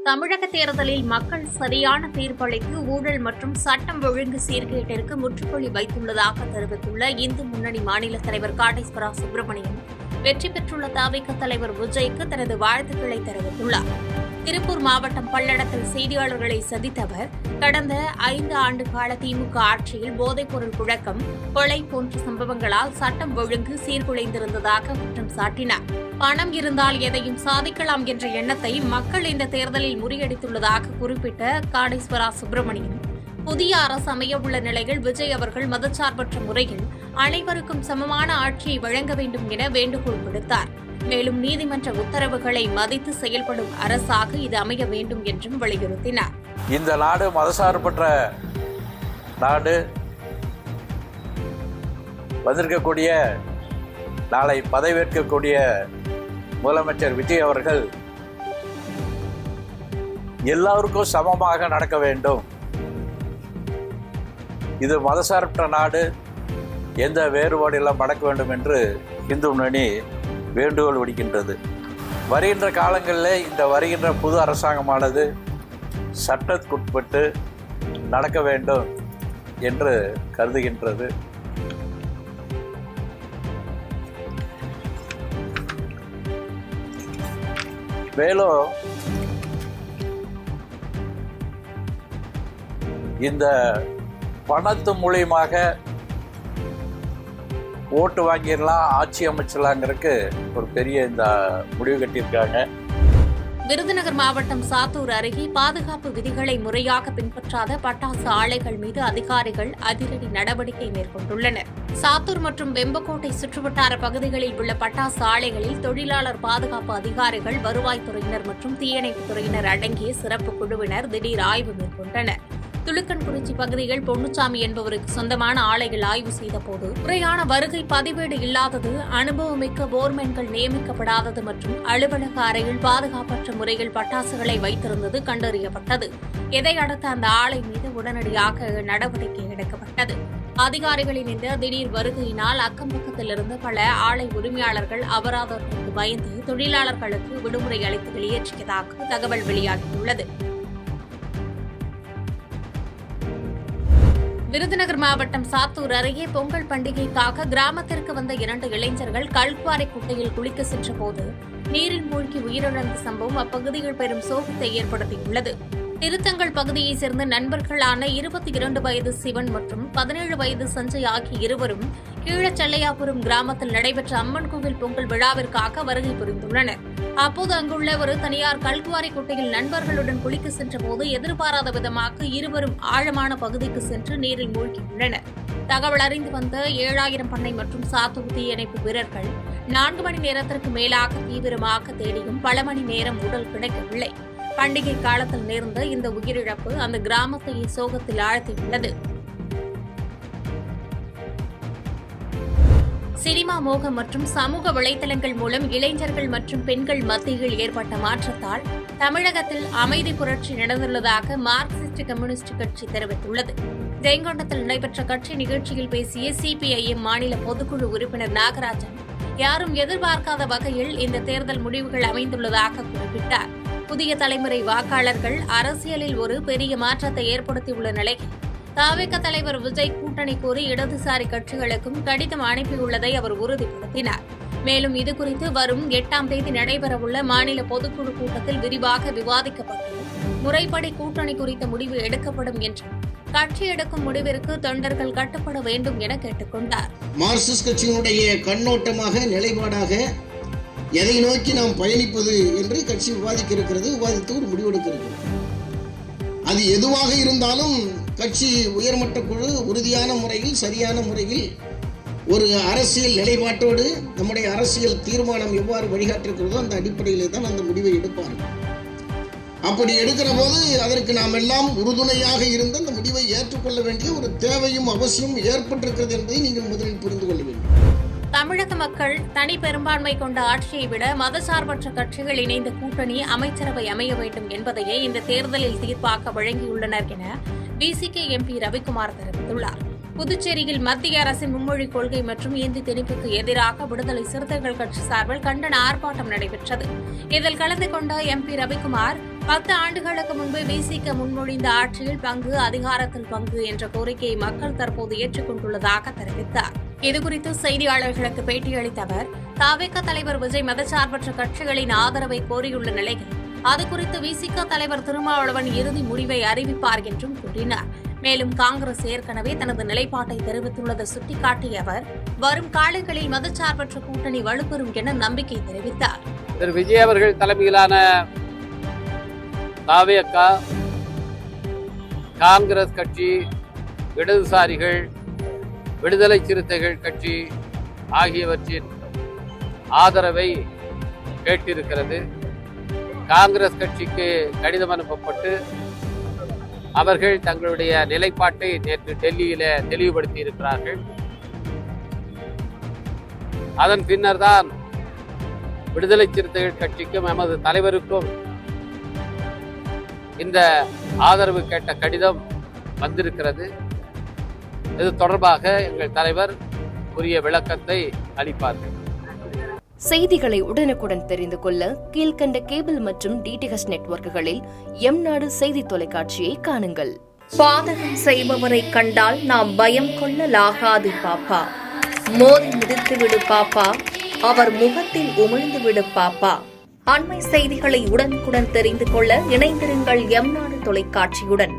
தமிழக தேர்தலில் மக்கள் சரியான தீர்ப்பளித்து ஊழல் மற்றும் சட்டம் ஒழுங்கு சீர்கேட்டிற்கு முற்றுப்புள்ளி வைத்துள்ளதாக தெரிவித்துள்ள இந்து முன்னணி மாநில தலைவர் காடேஸ்வரா சுப்பிரமணியன் வெற்றி பெற்றுள்ள தவிக தலைவர் விஜய்க்கு தனது வாழ்த்துக்களை தெரிவித்துள்ளார். திருப்பூர் மாவட்டம் பல்லடத்தில் செய்தியாளர்களை சந்தித்தவர் கடந்த 5 ஆண்டு கால திமுக ஆட்சியில் போதைப்பொருள் புழக்கம், கொலை போன்ற சம்பவங்களால் சட்டம் ஒழுங்கு சீர்குலைந்திருந்ததாக குற்றம் சாட்டினார். பணம் இருந்தால் எதையும் சாதிக்கலாம் என்ற எண்ணத்தை மக்கள் இந்த தேர்தலில் முறியடித்துள்ளதாக குறிப்பிட்ட காடேஸ்வரா சுப்பிரமணியன், புதிய அரசு அமையவுள்ள நிலையில் விஜய் அவர்கள் மதச்சார்பற்ற முறையில் அனைவருக்கும் சமமான ஆட்சியை வழங்க வேண்டும் என வேண்டுகோள் விடுத்தார். மேலும் நீதிமன்ற உத்தரவுகளை மதித்து செயல்படும் அரசாக இது அமைய வேண்டும் என்றும் வலியுறுத்தினார். இந்த நாடு மதசார்பற்ற நாடு. வந்திருக்கக்கூடிய நாளை பதவியேற்கக்கூடிய முதலமைச்சர் விஜய் அவர்கள் எல்லாருக்கும் சமமாக நடக்க வேண்டும். இது மதசார்பற்ற நாடு, எந்த வேறுபாடு எல்லாம் நடக்க வேண்டும் என்று இந்து முன்னணி வேண்டுகோள் விடுக்கின்றது. வருகின்ற காலங்களில் இந்த வருகின்ற புது அரசாங்கமானது சட்டத்துக்குட்பட்டு நடக்க வேண்டும் என்று கருதுகின்றது. மேலும் இந்த பணத்து மூலியமாக ஓட்டு வாங்கிடலாம், ஆட்சி அமைச்சலாங்கிறதுக்கு ஒரு பெரிய இந்த முடிவு கட்டியிருக்காங்க. விருதுநகர் மாவட்டம் சாத்தூர் அருகே பாதுகாப்பு விதிகளை முறையாக பின்பற்றாத பட்டாசு ஆலைகள் மீது அதிகாரிகள் அதிரடி நடவடிக்கை மேற்கொண்டுள்ளனர். சாத்தூர் மற்றும் வெம்பக்கோட்டை சுற்றுவட்டார பகுதிகளில் உள்ள பட்டாசு ஆலைகளில் தொழிலாளர் பாதுகாப்பு அதிகாரிகள், வருவாய்த்துறையினர் மற்றும் தீயணைப்புத் துறையினர் அடங்கிய சிறப்பு குழுவினர் திடீர் ஆய்வு மேற்கொண்டனர். துலுக்கன்குறிச்சி பகுதியில் பொன்னுச்சாமி என்பவருக்கு சொந்தமான ஆலைகள் ஆய்வு செய்தபோது முறையான வருகை பதிவேடு இல்லாதது, அனுபவமிக்க போர்மேன்கள் நியமிக்கப்படாதது மற்றும் அலுவலக அறையில் பாதுகாப்பற்ற முறையில் பட்டாசுகளை வைத்திருந்தது கண்டறியப்பட்டது. இதையடுத்து அந்த ஆலை மீது உடனடியாக நடவடிக்கை எடுக்கப்பட்டது. அதிகாரிகளின் இந்த திடீர் வருகையினால் அக்கம் பக்கத்தில் இருந்த பல ஆலை உரிமையாளர்கள் அபராதத்திற்கு பயந்து தொழிலாளர்களுக்கு விடுமுறை அளித்து வெளியேற்றியதாக தகவல் வெளியாகியுள்ளது. விருதுநகர் மாவட்டம் சாத்தூர் அருகே பொங்கல் பண்டிகைக்காக கிராமத்திற்கு வந்த 2 இளைஞர்கள் கல்குவாரி குட்டையில் குளிக்க சென்றபோது நீரில் மூழ்கி உயிரிழந்த சம்பவம் அப்பகுதியில் பெரும் சோகத்தை ஏற்படுத்தியுள்ளது. திருத்தங்கல் பகுதியைச் சேர்ந்த நண்பர்களான 22 வயது சிவன் மற்றும் 17 வயது சஞ்சய் ஆகிய இருவரும் கீழச்செல்லையாபுரம் கிராமத்தில் நடைபெற்ற அம்மன் கோவில் பொங்கல் விழாவிற்காக வருகை புரிந்துள்ளனர். அப்போது அங்குள்ள ஒரு தனியார் கல்குவாரி குட்டையில் நண்பர்களுடன் குளிக்க சென்றபோது எதிர்பாராத விதமாக இருவரும் ஆழமான பகுதிக்கு சென்று நீரில் மூழ்கியுள்ளனர். தகவல் அறிந்து வந்த 7000 பண்ணை மற்றும் சாத்தூர் தீயணைப்பு வீரர்கள் 4 மணி நேரத்திற்கு மேலாக தீவிரமாக தேடியும் பல மணி நேரம் உடல் கிடைக்கவில்லை. பண்டிகை காலத்தில் நேர்ந்த இந்த உயிரிழப்பு அந்த கிராமத்தை சோகத்தில் ஆழ்த்தியுள்ளது. சினிமா மோகம் மற்றும் சமூக வலைதளங்கள் மூலம் இளைஞர்கள் மற்றும் பெண்கள் மத்தியில் ஏற்பட்ட மாற்றத்தால் தமிழகத்தில் அமைதி புரட்சி நடந்துள்ளதாக மார்க்சிஸ்ட் கம்யூனிஸ்ட் கட்சி தெரிவித்துள்ளது. ஜெயங்கொண்டத்தில் நடைபெற்ற கட்சி நிகழ்ச்சியில் பேசிய சிபிஐஎம் மாநில பொதுக்குழு உறுப்பினர் நாகராஜன், யாரும் எதிர்பார்க்காத வகையில் இந்த தேர்தல் முடிவுகள் அமைந்துள்ளதாக குறிப்பிட்டார். புதிய தலைமுறை வாக்காளர்கள் அரசியலில் ஒரு பெரிய மாற்றத்தை ஏற்படுத்தியுள்ள நிலையில் தவிக தலைவர் விஜய் கூட்டணி கோரி இடதுசாரி கட்சிகளுக்கும் கடிதம் அனுப்பியுள்ளதை அவர் உறுதிப்படுத்தினார். மேலும் இதுகுறித்து வரும் 8ஆம் தேதி நடைபெறவுள்ள மாநில பொதுக்குழு கூட்டத்தில் விரிவாக விவாதிக்கப்பட்டு முறைப்படி கூட்டணி குறித்த முடிவு எடுக்கப்படும் என்றும் கட்சி எடுக்கும் முடிவிற்கு தொண்டர்கள் கட்டுப்பட வேண்டும் என கேட்டுக் கொண்டார். மார்க்சிஸ்ட் கட்சியினுடைய கண்ணோட்டமாக, நிலைப்பாடாக எதை நோக்கி நாம் பயணிப்பது என்று கட்சி விவாதிக்க இருக்கிறது, விவாதித்து ஒரு முடிவெடுக்க இருக்கிறது. அது எதுவாக இருந்தாலும் கட்சி உயர்மட்ட குழு உறுதியான முறையில், சரியான முறையில் ஒரு அரசியல் நிலைப்பாட்டோடு நம்முடைய அரசியல் தீர்மானம் எவ்வாறு வழிகாட்டிருக்கிறதோ அந்த அடிப்படையில் தான் அந்த முடிவை எடுப்பார்கள். அப்படி எடுக்கிற போது அதற்கு நாம் எல்லாம் உறுதுணையாக இருந்து அந்த முடிவை ஏற்றுக்கொள்ள வேண்டிய ஒரு தேவையும் அவசியம் ஏற்பட்டிருக்கிறது என்பதை நீங்கள் முதலில் புரிந்து கொள்ள வேண்டும். தமிழக மக்கள் தனி பெரும்பான்மை கொண்ட ஆட்சியை விட மதசார்பற்ற கட்சிகள் இணைந்த கூட்டணி அமைச்சரவை அமைய வேண்டும் என்பதையே இந்த தேர்தலில் தீர்ப்பாக வழங்கியுள்ளனர் என விசிக எம்பி ரவிக்குமார் தெரிவித்துள்ளார். புதுச்சேரியில் மத்திய அரசின் மும்மொழிக் கொள்கை மற்றும் இந்தி திணிப்புக்கு எதிராக விடுதலை சிறுத்தைகள் கட்சி சார்பில் கண்டன ஆர்ப்பாட்டம் நடைபெற்றது. இதில் கலந்து கொண்ட எம்பி ரவிக்குமார், 10 ஆண்டுகளுக்கு முன்பு விசிக முன்மொழிந்த ஆட்சியில் பங்கு, அதிகாரத்தில் பங்கு என்ற கோரிக்கையை மக்கள் தற்போது ஏற்றுக்கொண்டுள்ளதாக தெரிவித்தார். இதுகுறித்து செய்தியாளர்களுக்கு பேட்டியளித்த அவர், தவிக தலைவர் விஜய் மதச்சார்பற்ற கட்சிகளின் ஆதரவை கோரியுள்ள நிலையில் அது குறித்து விசிக தலைவர் திருமாவளவன் இறுதி முடிவை அறிவிப்பார் என்றும் கூறினார். மேலும் காங்கிரஸ் ஏற்கனவே தனது நிலைப்பாட்டை தெரிவித்துள்ளதை சுட்டிக்காட்டிய அவர், வரும் காலங்களில் மதச்சார்பற்ற கூட்டணி வலுப்பெறும் என நம்பிக்கை தெரிவித்தார். திரு விஜய் அவர்கள் தலைமையிலான தவிக, காங்கிரஸ் கட்சி, இடதுசாரிகள், விடுதலை சிறுத்தைகள் கட்சி ஆகியவற்றின் ஆதரவை கேட்டிருக்கிறது. காங்கிரஸ் கட்சிக்கு கடிதம் அனுப்பப்பட்டு அவர்கள் தங்களுடைய நிலைப்பாட்டை நேற்று டெல்லியில தெளிவுபடுத்தி இருக்கிறார்கள். அதன் பின்னர் தான் விடுதலை சிறுத்தைகள் கட்சிக்கும் எமது தலைவருக்கும் இந்த ஆதரவு கேட்ட கடிதம் வந்திருக்கிறது. இது தொடர்பாக எங்கள் தலைவர் உரிய விளக்கத்தை அளிப்பார்கள். செய்திகளை உடனுக்குடன் தெரிந்து கொள்ள கீழ்கண்ட கேபிள் மற்றும் டிடிஎச் நெட்வொர்க்குகளில் எம்நாடு செய்தி தொலைக்காட்சியை காணுங்கள். பாதகம் செய்பவரை கண்டால் நாம் பயம் கொள்ளலாகாது பாப்பா. மோதி மிதித்துவிடு பாப்பா, அவர் முகத்தில் உமிழ்ந்து விடு பாப்பா. அண்மை செய்திகளை உடனுக்குடன் தெரிந்து கொள்ள இணைந்திருங்கள் எம்நாடு தொலைக்காட்சியுடன்.